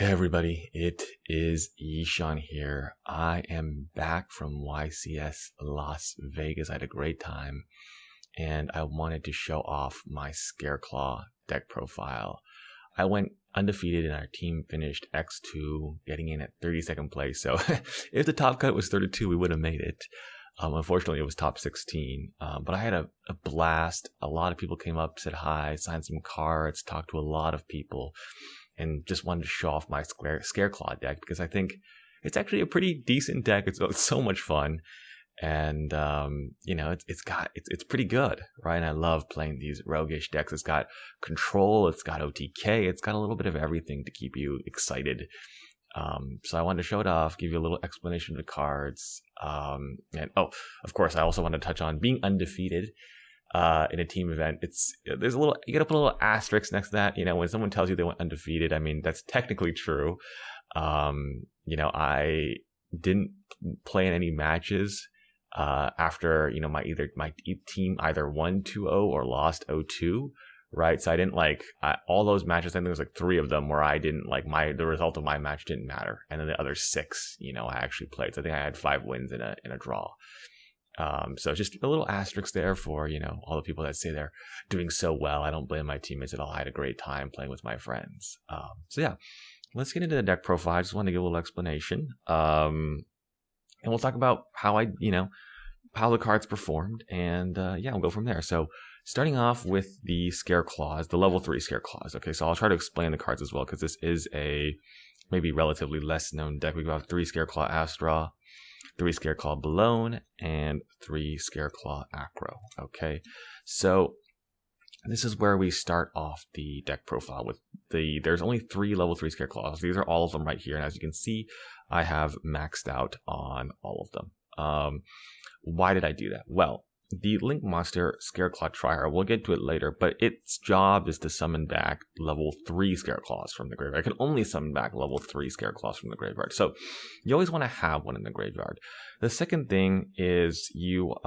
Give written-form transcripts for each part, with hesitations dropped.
Hey everybody, it is Yishan here. I am back from YCS Las Vegas. I had a great time and I wanted to show off my Scareclaw deck profile. I went undefeated and our team finished X2, getting in at 32nd place. So if the top cut was 32, we would have made it. Unfortunately, it was top 16, but I had a blast. A lot of people came up, said hi, signed some cards, talked to a lot of people, and just wanted to show off my Scareclaw deck because I think it's actually a pretty decent deck. It's so much fun, and it's pretty good, right? And I love playing these roguish decks. It's got control, it's got OTK, it's got a little bit of everything to keep you excited. So I wanted to show it off, give you a little explanation of the cards. And of course, I also want to touch on being undefeated, in a team event. You gotta put a little asterisk next to that. You know, when someone tells you they went undefeated, I mean, that's technically true. I didn't play in any matches, after, my team either won 2-0 or lost 0-2. Right. So I didn't all those matches. I think there was 3 of them where I didn't the result of my match didn't matter. And then the other 6, I actually played. So I think I had 5 wins in a draw. So just a little asterisk there for, all the people that say they're doing so well. I don't blame my teammates at all. I had a great time playing with my friends. So yeah, let's get into the deck profile. I just wanted to give a little explanation. And we'll talk about how how the cards performed, and we'll go from there. So starting off with the Scareclaws, the level 3 Scareclaws. Okay, so I'll try to explain the cards as well, because this is a maybe relatively less known deck. We got 3 Scareclaw Astra, 3 Scareclaw Balone, and 3 Scareclaw Acro. Okay, so this is where we start off the deck profile with there's only 3 level 3 Scareclaws. These are all of them right here, and as you can see, I have maxed out on all of them. Why did I do that? Well, the Link Monster Scareclaw Tryhard, we'll get to it later, but its job is to summon back level 3 Scareclaws from the graveyard. I can only summon back level 3 Scareclaws from the graveyard. So you always want to have one in the graveyard. The second thing is so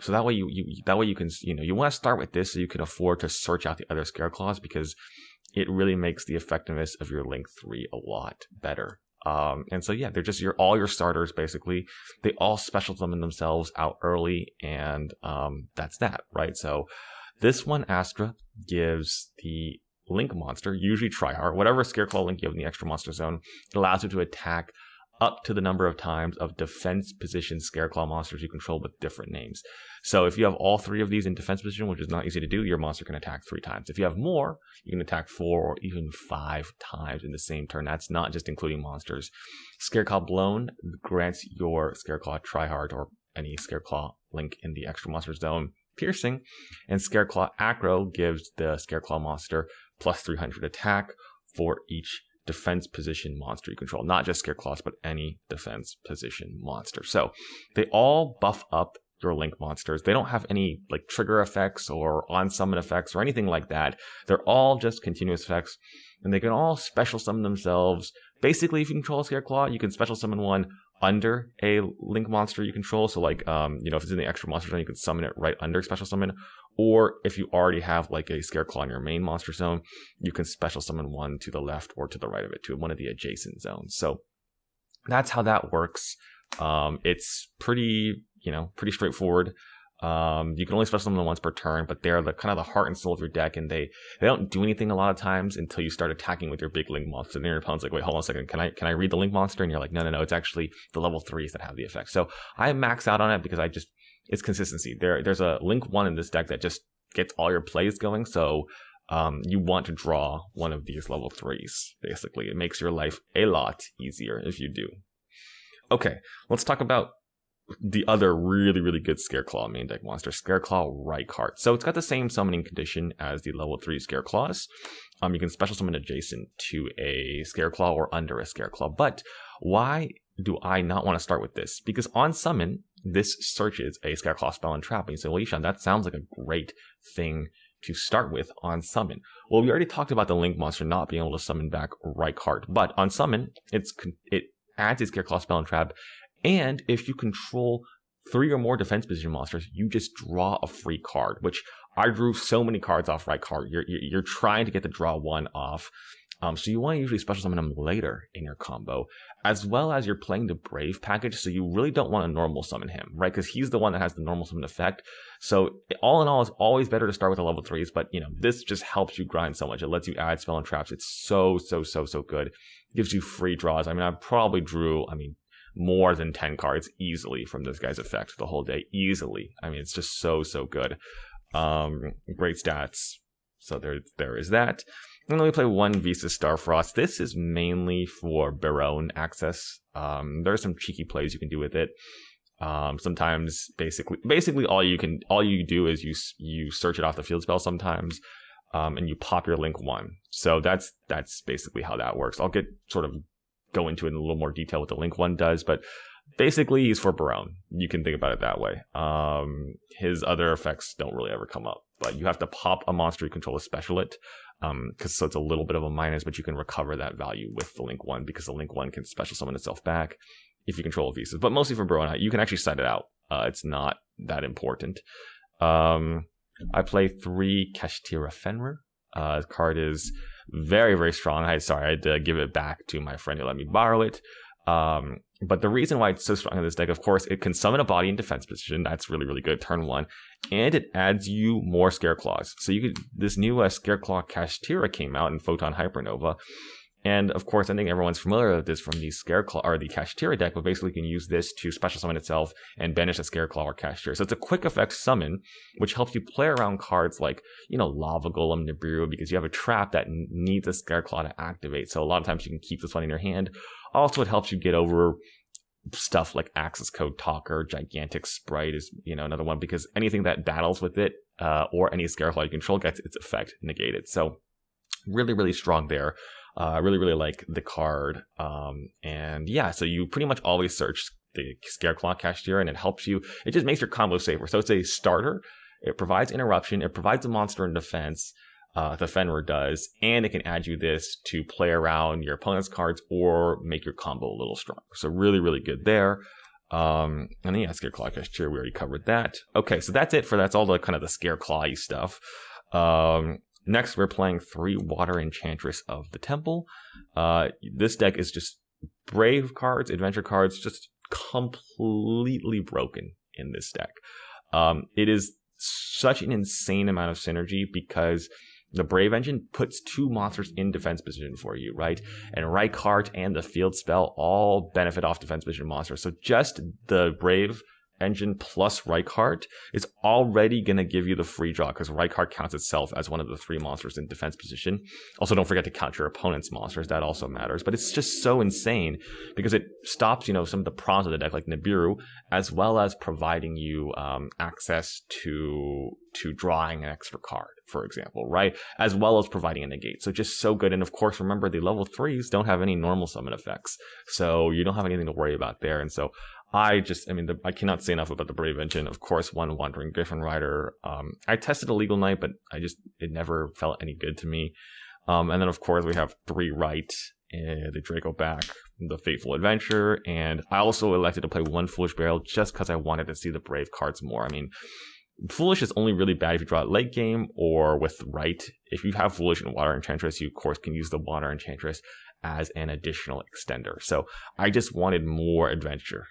that way you can, you want to start with this so you can afford to search out the other Scareclaws, because it really makes the effectiveness of your Link 3 a lot better. And so, yeah, they're just all your starters, basically. They all special summon themselves out early, and that's that, right? So this one, Astra, gives the Link Monster, usually Tryhard, whatever Scareclaw Link you have in the extra monster zone, it allows you to attack up to the number of times of defense position Scareclaw monsters you control with different names. So if you have all 3 of these in defense position, which is not easy to do, your monster can attack 3 times. If you have more, you can attack 4 or even 5 times in the same turn. That's not just including monsters. Scareclaw Balone grants your Scareclaw Tryhard or any Scareclaw Link in the extra monster zone piercing, and Scareclaw Acro gives the Scareclaw monster plus 300 attack for each defense position monster you control. Not just Scareclaws, but any defense position monster. So they all buff up your Link monsters. They don't have any trigger effects or on summon effects or anything like that. They're all just continuous effects, and they can all special summon themselves. Basically, if you control a Scareclaw, you can special summon one under a Link monster you control. So if it's in the extra monster zone, you can summon it right under special summon. Or if you already have a Scareclaw in your main monster zone, you can special summon one to the left or to the right of it, to one of the adjacent zones. So that's how that works. It's pretty straightforward. You can only special summon them once per turn, but they're the kind of the heart and soul of your deck, and they don't do anything a lot of times until you start attacking with your big Link monster. And then your opponent's like, wait, hold on a second, can I read the Link monster? And you're like, no, it's actually the level 3s that have the effect. So I max out on it because it's consistency. There's a Link 1 in this deck that just gets all your plays going. So you want to draw one of these level 3s, basically. It makes your life a lot easier if you do. Okay, let's talk about the other really, really good Scareclaw main deck monster, Scareclaw Rykart. So it's got the same summoning condition as the level 3 Scareclaws. You can special summon adjacent to a Scareclaw or under a Scareclaw. But why do I not want to start with this? Because on summon, this searches a Scareclaw spell and trap. And you say, well, Yishan, that sounds like a great thing to start with on summon. Well, we already talked about the Link monster not being able to summon back Rykart. But on summon, it adds a Scareclaw spell and trap. And if you control 3 or more defense position monsters, you just draw a free card, which I drew so many cards off Rykart. You're trying to get the draw 1 off So you want to usually special summon him later in your combo, as well as you're playing the Brave package, so you really don't want to normal summon him, right? Because he's the one that has the normal summon effect. So all in all, it's always better to start with the level 3s, but this just helps you grind so much. It lets you add spell and traps. It's so good. It gives you free draws. I mean, I probably drew, more than 10 cards easily from this guy's effect the whole day, easily. I mean, it's just so good. Great stats. So there is that. And then we play one Visa Starfrost. This is mainly for Baronne access. There are some cheeky plays you can do with it. Sometimes basically all you do is you search it off the field spell sometimes, and you pop your link 1. So that's basically how that works. I'll go into it in a little more detail what the link 1 does, but basically he's for Baronne. You can think about it that way. His other effects don't really ever come up, but you have to pop a monster you control to special it. So it's a little bit of a minus, but you can recover that value with the link 1 because the link 1 can special summon itself back if you control Visas. But mostly for Baronne, you can actually set it out. It's not that important. I play 3 Kashtira Fenrir. The card is very strong. I had to give it back to my friend who let me borrow it. But the reason why it's so strong in this deck, of course, it can summon a body in defense position. That's really good, turn 1. And it adds you more Scareclaws. So this new Scareclaw Kashtira came out in Photon Hypernova. And of course, I think everyone's familiar with this from the Scareclaw or the Kashtira deck, but basically you can use this to special summon itself and banish a Scareclaw or Kashtira. So it's a quick effect summon, which helps you play around cards like, Lava Golem, Nibiru, because you have a trap that needs a Scareclaw to activate. So a lot of times you can keep this one in your hand. Also, it helps you get over stuff like Access Code Talker, Gigantic Sprite is, another one, because anything that battles with it, or any Scareclaw you control gets its effect negated. So really strong there. Really like the card. And yeah, so you pretty much always search the Scareclaw Kashtira and it helps you. It just makes your combo safer. So it's a starter. It provides interruption. It provides a monster in defense. The Fenrir does, and it can add you this to play around your opponent's cards or make your combo a little stronger. So really good there. And then Scareclaw Kashtira, we already covered that. Okay, so that's all the kind of the Scareclaw-y stuff. Next, we're playing 3 Water Enchantress of the Temple. This deck is just Brave cards, Adventure cards, just completely broken in this deck. It is such an insane amount of synergy because the Brave engine puts 2 monsters in defense position for you, right? And Rykart and the field spell all benefit off defense position monsters. So just the Brave engine plus Rykart is already going to give you the free draw because Rykart counts itself as one of the 3 monsters in defense position. Also, don't forget to count your opponent's monsters. That also matters. But it's just so insane because it stops, some of the pawns of the deck like Nibiru, as well as providing you access to drawing an extra card, for example, right? As well as providing a negate. So just so good. And of course, remember the level 3s don't have any normal summon effects. So you don't have anything to worry about there. And so I cannot say enough about the Brave engine. Of course, one Wandering Griffin Rider. I tested a Legal Knight, but it never felt any good to me. And then of course we have 3 Right, the Draco back, the Fateful Adventure, and I also elected to play 1 Foolish Burial just because I wanted to see the Brave cards more. I mean, Foolish is only really bad if you draw it late game or with Right. If you have Foolish and Water Enchantress, you of course can use the Water Enchantress as an additional extender. So I just wanted more adventure.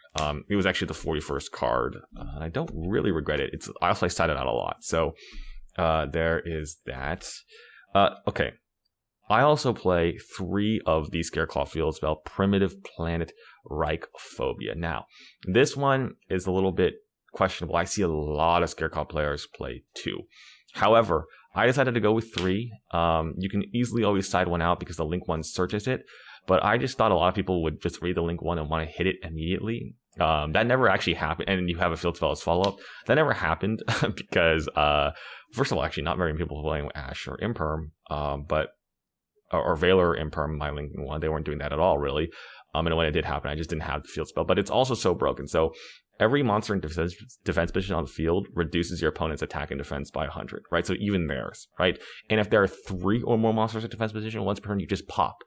It was actually the 41st card. I don't really regret it. I also cited out a lot. So there is that. Okay. I also play 3 of the Scareclaw field spell, Primitive Planet Reichphobia. Now, this one is a little bit questionable. I see a lot of Scareclaw players play 2. However, I decided to go with 3. You can easily always side one out because the link 1 searches it. But I just thought a lot of people would just read the link 1 and want to hit it immediately. That never actually happened. And you have a field spell as follow-up. That never happened because, first of all, actually not very many people playing with Ash or Imperm, or Valor Imperm, my link 1. They weren't doing that at all, really. And when it did happen, I just didn't have the field spell. But it's also so broken. So every monster in defense position on the field reduces your opponent's attack and defense by 100, right? So even theirs, right? And if there are 3 or more monsters in defense position, once per turn, you just pop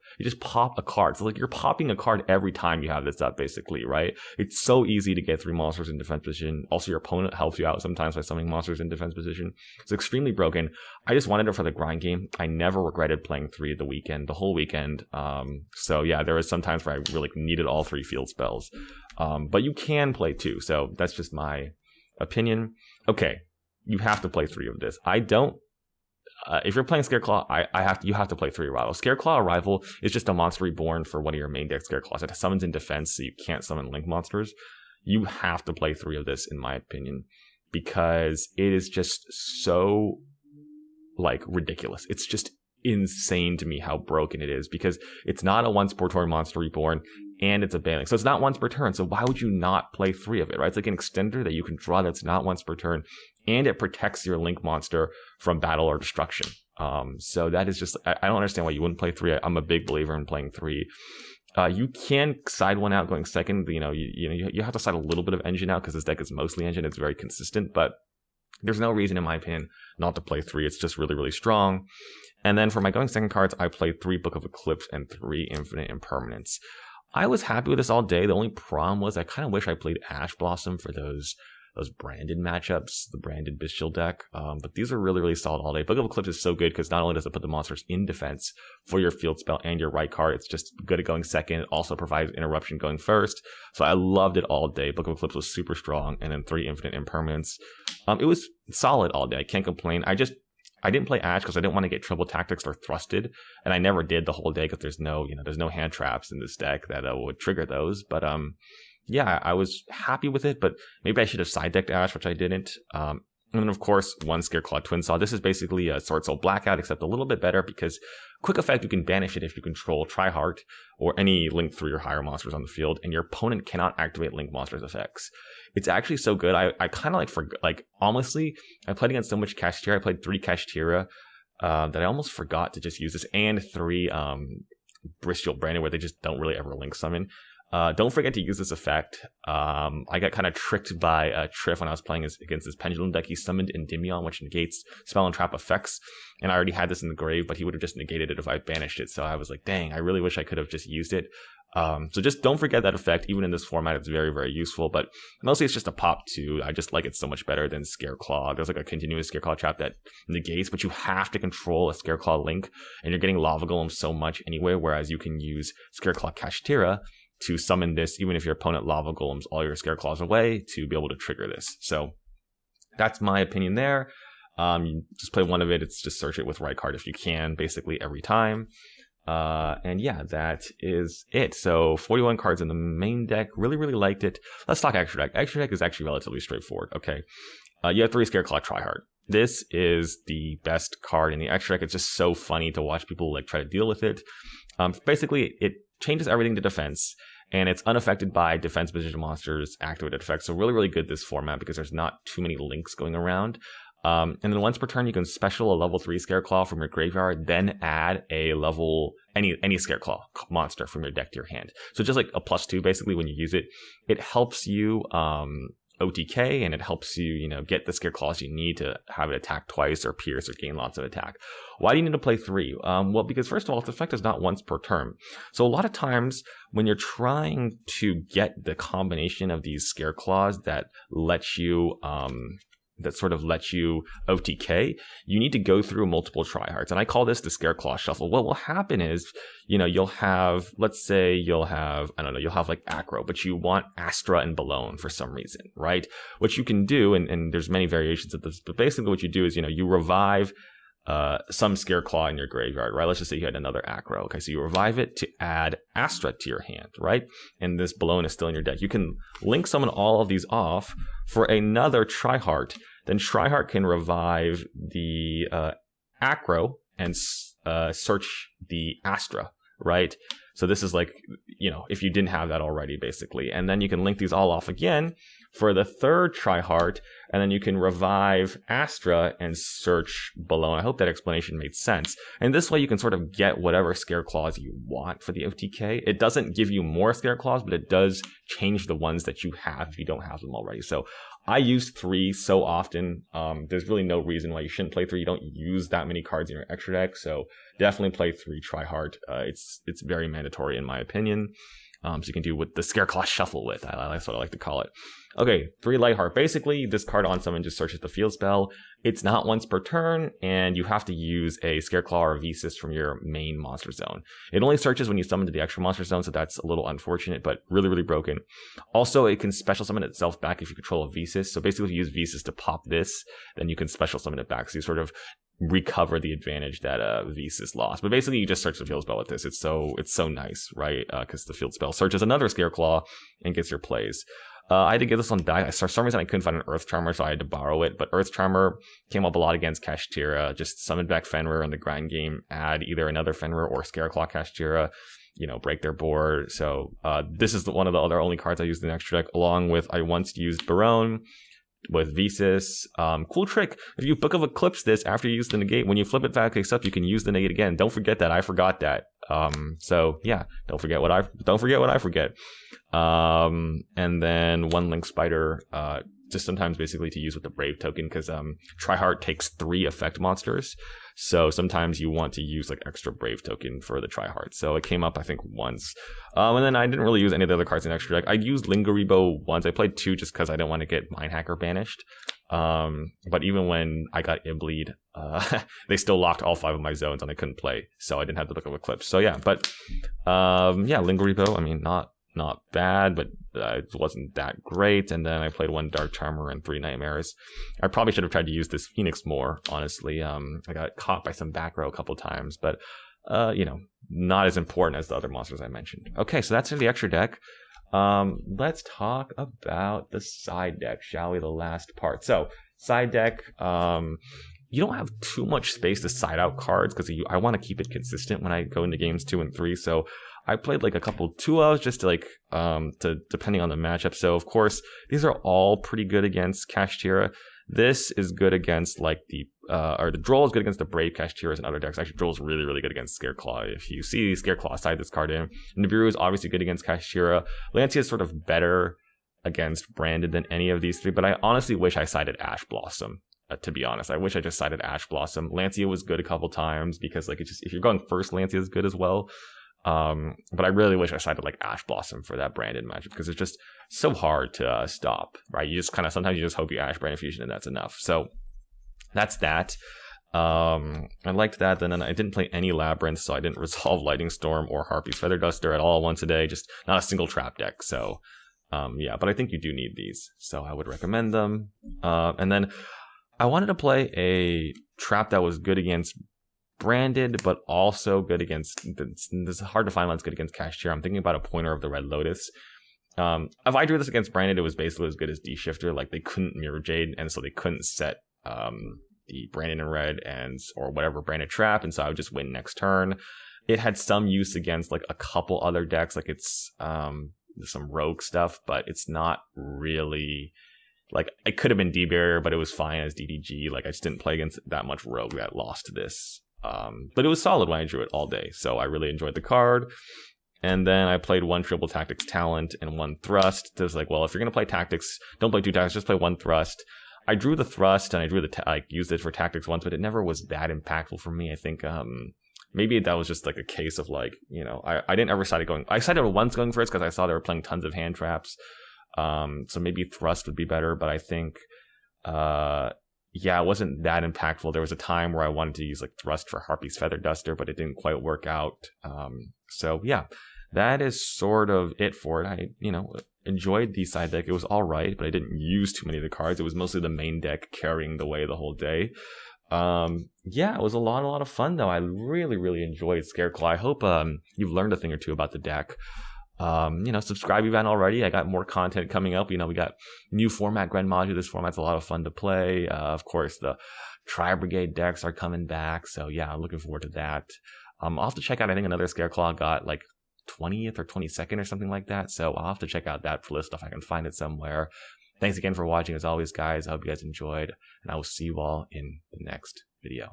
a card. So like you're popping a card every time you have this up, basically, right? It's so easy to get 3 monsters in defense position. Also, your opponent helps you out sometimes by summoning monsters in defense position. It's extremely broken. I just wanted it for the grind game. I never regretted playing 3 the whole weekend. So yeah, there was some times where I really needed all 3 field spells. But you can play 2, so that's just my opinion. Okay, you have to play 3 of this. I don't. If you're playing Scareclaw, you have to play 3 Arrival. Scareclaw Arrival is just a monster reborn for one of your main deck Scareclaws. It summons in defense, so you can't summon link monsters. You have to play 3 of this, in my opinion, because it is just so like ridiculous. It's just insane to me how broken it is, because it's not a once per turn monster reborn and it's a banning. So it's not once per turn. So why would you not play 3 of it, right? It's like an extender that you can draw that's not once per turn, and it protects your link monster from battle or destruction. So that is just, I don't understand why you wouldn't play 3. I'm a big believer in playing 3. You can side one out going second. You have to side a little bit of engine out because this deck is mostly engine. It's very consistent, but there's no reason, in my opinion, not to play 3. It's just really, really strong. And then for my going second cards, I played 3 Book of Eclipse and 3 Infinite Impermanence. I was happy with this all day. The only problem was I kind of wish I played Ash Blossom for those branded matchups, the branded Bestial deck. But these are really, really solid all day. Book of Eclipse is so good because not only does it put the monsters in defense for your field spell and your right card, it's just good at going second. It also provides interruption going first. So I loved it all day. Book of Eclipse was super strong. And then 3 Infinite Impermanence. It was solid all day. I can't complain. I didn't play Ash because I didn't want to get triple tactics or thrusted, and I never did the whole day because there's no hand traps in this deck that would trigger those. But yeah, I was happy with it, but maybe I should have side decked Ash, which I didn't. And then of course, 1 Scareclaw Twin Saw. This is basically a Sword Soul Blackout, except a little bit better because quick effect, you can banish it if you control Triheart or any Link 3 or higher monsters on the field, and your opponent cannot activate Link monsters effects. It's actually so good. I kind of honestly, I played against so much Kashtira. I played 3 Kashtira that I almost forgot to just use this, and 3 Bestial Brandon, where they just don't really ever Link summon. Don't forget to use this effect. I got kind of tricked by Triff when I was playing against this Pendulum deck. He summoned Endymion, which negates spell and trap effects, and I already had this in the grave, but he would have just negated it if I banished it. So I was like, dang, I really wish I could have just used it. So just don't forget that effect. Even in this format, it's very, very useful, but mostly it's just a pop too. I just like it so much better than Scareclaw. There's like a continuous Scareclaw trap that negates, but you have to control a Scareclaw Link, and you're getting Lava Golem so much anyway, whereas you can use Scareclaw Kashtira to summon this, even if your opponent Lava Golems all your Scareclaws away, to be able to trigger this. So that's my opinion there. You just play 1 of it. It's just search it with right card if you can, basically every time. And yeah, that is it. So 41 cards in the main deck. Really, really liked it. Let's talk extra deck. Extra deck is actually relatively straightforward. Okay. You have 3 Scareclaw Triheart. This is the best card in the extra deck. It's just so funny to watch people try to deal with it. Basically, it changes everything to defense, and it's unaffected by defense position monsters activated effects. So really, really good this format because there's not too many links going around. And then once per turn, you can special a level 3 Scareclaw from your graveyard, then add a level any Scareclaw monster from your deck to your hand. So just like a +2, basically, when you use it, it helps you OTK, and it helps you, get the Scareclaws you need to have it attack twice or pierce or gain lots of attack. Why do you need to play 3? Well, because first of all, its effect is not once per turn. So a lot of times when you're trying to get the combination of these Scareclaws that let you sort of let you OTK, you need to go through multiple Trihearts. And I call this the Scareclaw Shuffle. What will happen is, you'll have, let's say you'll have like Acro, but you want Astra and Balone for some reason, right? What you can do, and there's many variations of this, but basically what you do is, you revive some Scareclaw in your graveyard, right? Let's just say you had another Acro. Okay, so you revive it to add Astra to your hand, right? And this Balone is still in your deck. You can link summon all of these off for another Triheart. Then Triheart can revive the Acro and search the Astra, right? So this is like, if you didn't have that already, basically. And then you can link these all off again for the third Tryhard, and then you can revive Astra and search below. And I hope that explanation made sense. And this way you can sort of get whatever Scareclaws you want for the OTK. It doesn't give you more Scareclaws, but it does change the ones that you have if you don't have them already. So I use 3 so often. There's really no reason why you shouldn't play 3. You don't use that many cards in your extra deck, so definitely play 3 Tryhard. It's very mandatory in my opinion. So you can do with the Scareclaw shuffle with. That's what I like to call it. Okay, 3 Lightheart. Basically, this card on summon just searches the field spell. It's not once per turn, and you have to use a Scareclaw or a V-Sys from your main monster zone. It only searches when you summon to the extra monster zone, so that's a little unfortunate, but really, really broken. Also, it can special summon itself back if you control a V-Sys. So basically, if you use V-Sys to pop this, then you can special summon it back. So you sort of recover the advantage that V-Sys lost. But basically, you just search the field spell with this. It's so nice, right? Because the field spell searches another Scareclaw and gets your plays. I had to get this on die. For some reason, I couldn't find an Earth Charmer, so I had to borrow it. But Earth Charmer came up a lot against Kashtira. Just summon back Fenrir in the grind game, add either another Fenrir or Scareclaw Kashtira, break their board. So this is one of the other only cards I used in the extra deck, along with I once used Barone with V-Sys. Cool trick. If you Book of Eclipse this after you use the negate, when you flip it back up, you can use the negate again. Don't forget that. I forgot that. So yeah, don't forget what I forget. And then 1 Link Spider, just sometimes basically to use with the Brave token, because Tryhard takes 3 effect monsters. So sometimes you want to use like extra Brave token for the Tryhard. So it came up, I think, once. And then I didn't really use any of the other cards in the extra deck. I used Lingaribo once. I played 2 just because I didn't want to get Mind Hacker banished. But even when I got Ibleed, they still locked all 5 of my zones and I couldn't play. So I didn't have the Book of Eclipse. So yeah, but Lingaribo, I mean, not bad, but it wasn't that great. And then I played 1 Dark Charmer and 3 Nightmares. I probably should have tried to use this Phoenix more, honestly. I got caught by some back row a couple times, but not as important as the other monsters I mentioned. Okay, so that's for the extra deck. Let's talk about the side deck, shall we? The last part. So side deck, you don't have too much space to side out cards because I want to keep it consistent when I go into games 2 and 3. So I played like a couple 2-ofs just to depending on the matchup. So of course, these are all pretty good against Kashtira. This is good against like the Droll is good against the Brave Kashtiras and other decks. Actually, Droll is really, really good against Scareclaw. If you see Scareclaw, side this card in. Nibiru is obviously good against Kashtira. Lancia is sort of better against Branded than any of these 3, but I honestly wish I sided Ash Blossom. To be honest, I wish I just sided Ash Blossom. Lancia was good a couple times because like if you're going first, Lancia is good as well. But I really wish I sided like Ash Blossom for that Branded matchup because it's just so hard to stop, right? You just sometimes you just hope you Ash Branded Fusion and that's enough. So that's that. I liked that. Then I didn't play any Labyrinth, so I didn't resolve Lightning Storm or Harpy's Feather Duster at all once a day. Just not a single trap deck. So yeah, but I think you do need these, so I would recommend them. And then I wanted to play a trap that was good against Branded, but also good against. This is hard to find one that's good against Kashtira. I'm thinking about a Pointer of the Red Lotus. If I drew this against Branded, it was basically as good as D-Shifter. Like they couldn't Mirror Jade, and so they couldn't set the Branded in red or whatever Branded trap, and so I would just win next turn. It had some use against like a couple other decks, like it's some rogue stuff, but it's not really. Like, it could have been D-Barrier, but it was fine as DDG. Like, I just didn't play against that much rogue that lost this. But it was solid when I drew it all day, so I really enjoyed the card. And then I played 1 Triple Tactics Talent and 1 Thrust. It was like, well, if you're going to play Tactics, don't play 2 Tactics, just play 1 Thrust. I drew the Thrust, and I drew used it for Tactics once, but it never was that impactful for me. I think maybe that was just like a case of like, I didn't ever decide going. I decided once going first because I saw they were playing tons of hand traps. So maybe Thrust would be better, but I think, it wasn't that impactful. There was a time where I wanted to use like Thrust for Harpy's Feather Duster, but it didn't quite work out. So yeah, that is sort of it for it. I, enjoyed the side deck. It was all right, but I didn't use too many of the cards. It was mostly the main deck carrying the way the whole day. It was a lot of fun though. I really, really enjoyed Scareclaw. I hope, you've learned a thing or two about the deck. Subscribe if you haven't already. I got more content coming up. We got new format Grand Module. This format's a lot of fun to play. Of course, the Tri-Brigade decks are coming back. So yeah, I'm looking forward to that. I'll have to check out, I think another Scareclaw got like 20th or 22nd or something like that. So I'll have to check out that list if I can find it somewhere. Thanks again for watching as always, guys. I hope you guys enjoyed, and I will see you all in the next video.